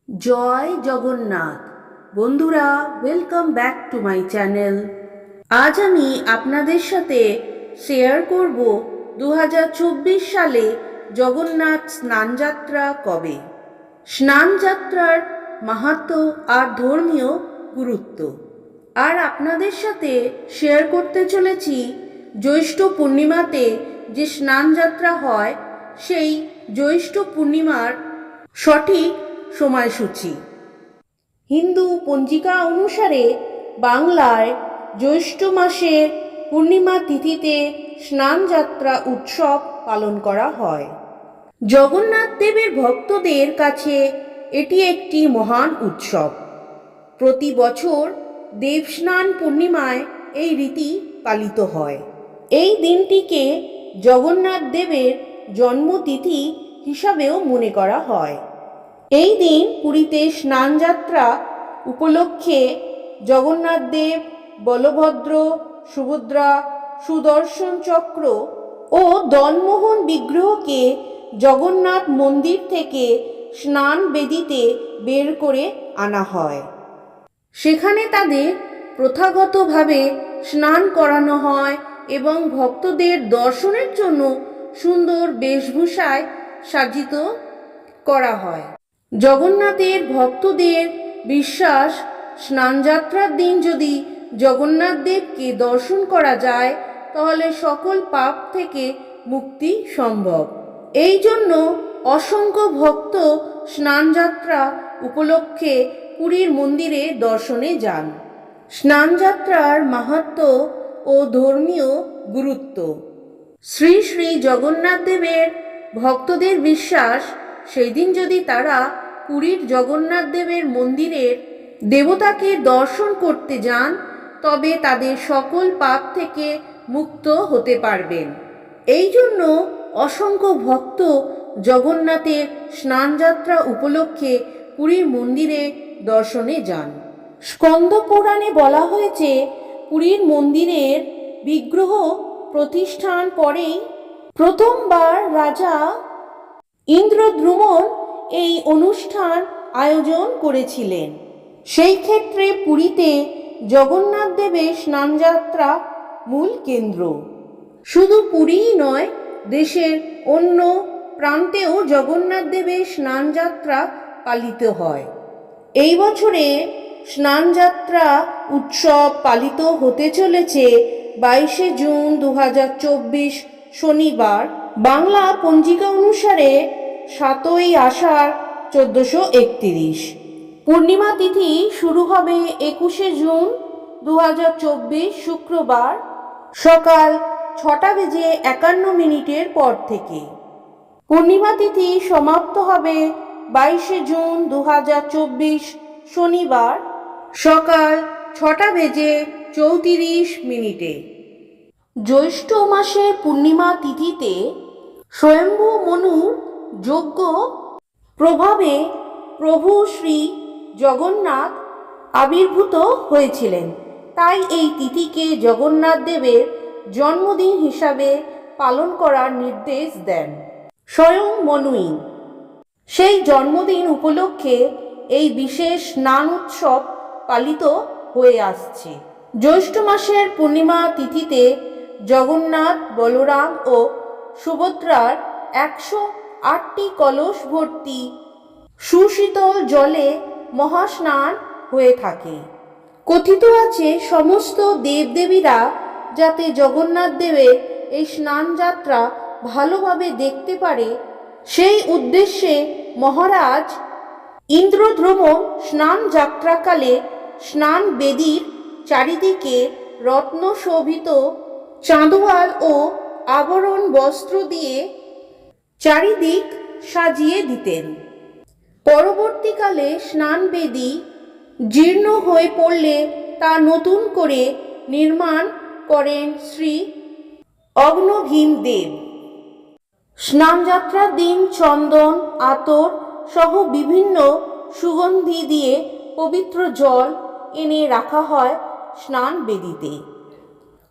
জয় জগন্নাথ। বন্ধুরা, welcome back to my channel. আজ আমি আপনাদের সাথে শেয়ার করব 2024 সালে জগন্নাথ স্নানযাত্রা কবে, স্নানযাত্রার মাহাত্ম্য আর ধর্মীয় গুরুত্ব। আর আপনাদের সাথে শেয়ার করতে চলেছি জ্যৈষ্ঠ পূর্ণিমাতে যে স্নানযাত্রা হয় সেই জ্যৈষ্ঠ পূর্ণিমার সঠিক সময়সূচি। হিন্দু পঞ্জিকা অনুসারে বাংলায় জ্যৈষ্ঠ মাসের পূর্ণিমা তিথিতে স্নানযাত্রা উৎসব পালন করা হয়। জগন্নাথ দেবের ভক্তদের কাছে এটি একটি মহান উৎসব। প্রতি বছর দেবস্নান পূর্ণিমায় এই রীতি পালিত হয়। এই দিনটিকে জগন্নাথ দেবের জন্মতিথি হিসাবেও মনে করা হয়। এই দিন পুরীতে স্নানযাত্রা উপলক্ষে জগন্নাথ দেব, বলভদ্র, সুভদ্রা, সুদর্শন চক্র ও দলমোহন বিগ্রহকে জগন্নাথ মন্দির থেকে স্নান বেদিতে বের করে আনা হয়। সেখানে তাদের প্রথাগতভাবে স্নান করানো হয় এবং ভক্তদের দর্শনের জন্য সুন্দর বেশভূষায় সাজিত করা হয়। জগন্নাথের ভক্তদের বিশ্বাস, স্নানযাত্রার দিন যদি জগন্নাথ দেবকে দর্শন করা যায় তাহলে সকল পাপ থেকে মুক্তি সম্ভব। এই জন্য অসংখ্য ভক্ত স্নানযাত্রা উপলক্ষে পুরীর মন্দিরে দর্শনে যান। স্নানযাত্রার মাহাত্ম্য ও ধর্মীয় গুরুত্ব। শ্রী শ্রী জগন্নাথ দেবের ভক্তদের বিশ্বাস, সেই দিন যদি তারা পুরীর জগন্নাথ দেবের মন্দিরের দেবতাকে দর্শন করতে যান তবে তাদের সকল পাপ থেকে মুক্ত হতে পারবেন। এই জন্য অসংখ্য ভক্ত জগন্নাথের স্নানযাত্রা উপলক্ষে পুরীর মন্দিরে দর্শনে যান। স্কন্দ পুরাণে বলা হয়েছে, পুরীর মন্দিরের বিগ্রহ প্রতিষ্ঠান পরেই প্রথমবার রাজা ইন্দ্রদ্যুম্ন এই অনুষ্ঠান আয়োজন করেছিলেন। সেই ক্ষেত্রে পুরীতে জগন্নাথ দেবের স্নানযাত্রা মূল কেন্দ্র। শুধু পুরীই নয়, দেশের অন্য প্রান্তেও জগন্নাথ দেবের স্নানযাত্রা পালিত হয়। এই বছরে স্নানযাত্রা উৎসব পালিত হতে চলেছে 22শে জুন 2024 শনিবার। বাংলা পঞ্জিকা অনুসারে 7ই আষাঢ় 1431। পূর্ণিমা তিথি শুরু হবে 21শে জুন 2024 শুক্রবার সকাল 6:51 পর থেকে। পূর্ণিমা তিথি সমাপ্ত হবে 22শে জুন 2024 শনিবার সকাল 6:34। জ্যৈষ্ঠ মাসের পূর্ণিমা তিথিতে স্বয়ম্ভু মনুর যজ্ঞ প্রভাবে প্রভু শ্রী জগন্নাথ আবির্ভূত হয়েছিলেন। তাই এই তিথিকে জগন্নাথ দেবের জন্মদিন হিসাবে পালন করার নির্দেশ দেন স্বয়ং মনুই। সেই জন্মদিন উপলক্ষে এই বিশেষ স্নান উৎসব পালিত হয়ে আসছে। জ্যৈষ্ঠ মাসের পূর্ণিমা তিথিতে জগন্নাথ, বলরাম ও সুভদ্রার 108টি কলস ভর্তি সুশীতল জলে মহাস্নান হয়ে থাকে। কথিত আছে, সমস্ত দেবদেবীরা যাতে জগন্নাথ দেবের এই স্নানযাত্রা ভালোভাবে দেখতে পারে সেই উদ্দেশ্যে মহারাজ ইন্দ্রদ্যুম্ন স্নান যাত্রাকালে স্নান বেদির চারিদিকে রত্নশোভিত চাঁদোয়াল ও আবরণ বস্ত্র দিয়ে চারিদিক সাজিয়ে দিতেন। পরবর্তীকালে স্নানবেদী জীর্ণ হয়ে পড়লে তা নতুন করে নির্মাণ করেন শ্রী অগ্নভীম দেব। স্নানযাত্রার দিন চন্দন, আতর সহ বিভিন্ন সুগন্ধি দিয়ে পবিত্র জল এনে রাখা হয় স্নান বেদিতে।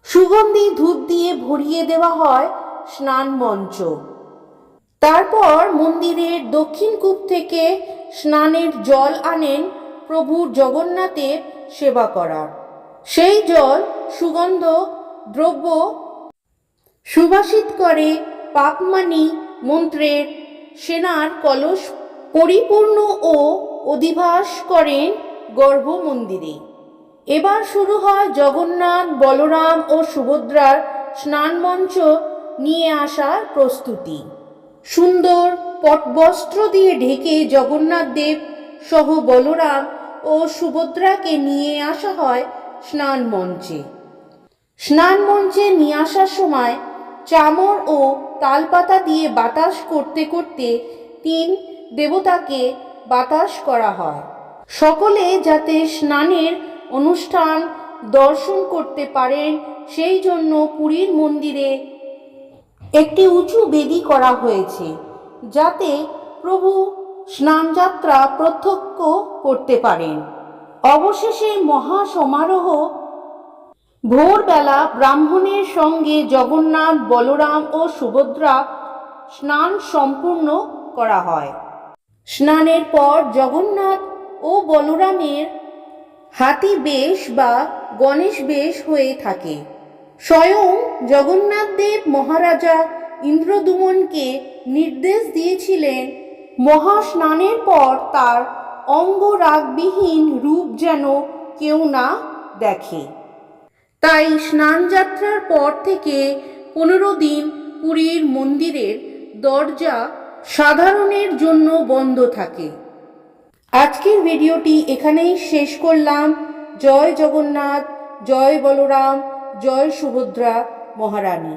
সুগন্ধি ধূপ দিয়ে ভরিয়ে দেওয়া হয় স্নান মঞ্চ। তারপর মন্দিরের দক্ষিণ কূপ থেকে স্নানের জল আনেন প্রভু জগন্নাথের সেবা করার। সেই জল সুগন্ধ দ্রব্য সুবাসিত করে পাপমানি মন্ত্রের সেনার কলস পরিপূর্ণ ও অধিবাস করেন গর্ভ মন্দিরে। এবার শুরু হয় জগন্নাথ, বলরাম ও সুভদ্রার স্নানমঞ্চ নিয়ে আসার প্রস্তুতি। সুন্দর পটবস্ত্র দিয়ে ঢেকে জগন্নাথ দেব সহ বলরাম ও সুভদ্রাকে নিয়ে আসা হয় স্নান মঞ্চে। স্নান মঞ্চে নিয়ে আসার সময় চামর ও তালপাতা দিয়ে বাতাস করতে করতে তিন দেবতাকে বাতাস করা হয়। সকলে যাতে স্নানের অনুষ্ঠান দর্শন করতে পারেন সেই জন্য পুরীর মন্দিরে একটি উঁচু বেদি করা হয়েছে, যাতে প্রভু স্নানযাত্রা প্রত্যক্ষ করতে পারেন। অবশেষে মহা সমারোহ ভোরবেলা ব্রাহ্মণের সঙ্গে জগন্নাথ, বলরাম ও সুভদ্রা স্নান সম্পূর্ণ করা হয়। স্নানের পর জগন্নাথ ও বলরামের হাতি বেশ বা গণেশ বেশ হয়ে থাকে। স্বয়ং জগন্নাথ দেব মহারাজা ইন্দ্রদ্যুম্নকে নির্দেশ দিয়েছিলেন মহাস্নানের পর তার অঙ্গরাগবিহীন রূপ যেন কেউ না দেখে। তাই স্নানযাত্রার পর থেকে 15 দিন পুরীর মন্দিরের দরজা সাধারণের জন্য বন্ধ থাকে। আজকের ভিডিওটি এখানেই শেষ করলাম। জয় জগন্নাথ, জয় বলরাম, জয় সুভদ্রা মহারানী।